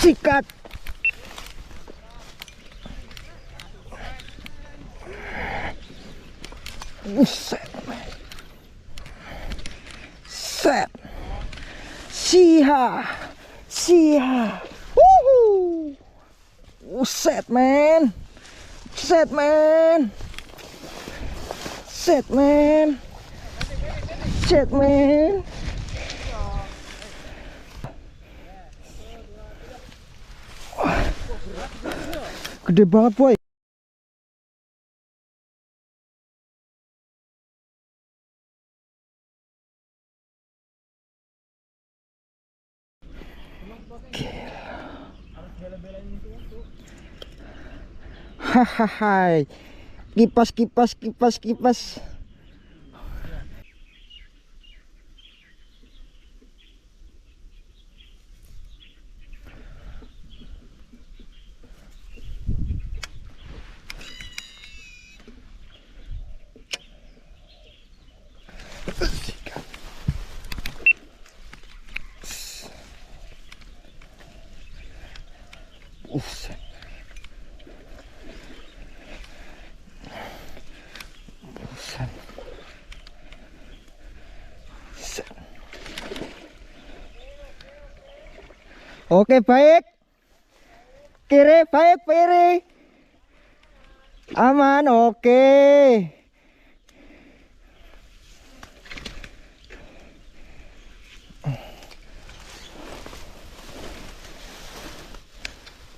Sikat. Set. Set. Siha. Siha. Woohoo. Set man. Set man. Set man. Set man. Gede banget boy. Hahaha. Kipas kipas kipas kipas. Oke baik. Kiri baik kiri. Aman oke.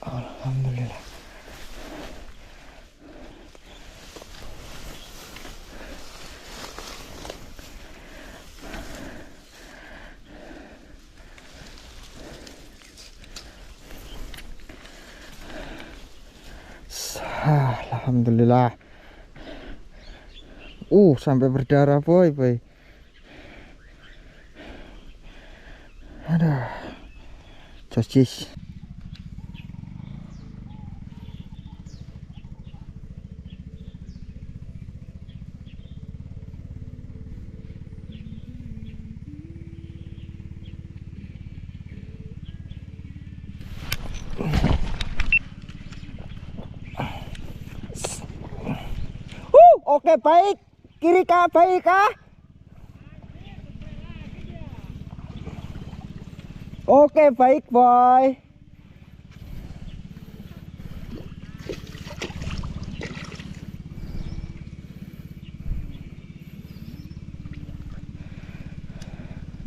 Alhamdulillah. Alhamdulillah. Sampai berdarah boy. Aduh. Sosis. Oke baik. Kiri kah baik kah? Oke baik boy.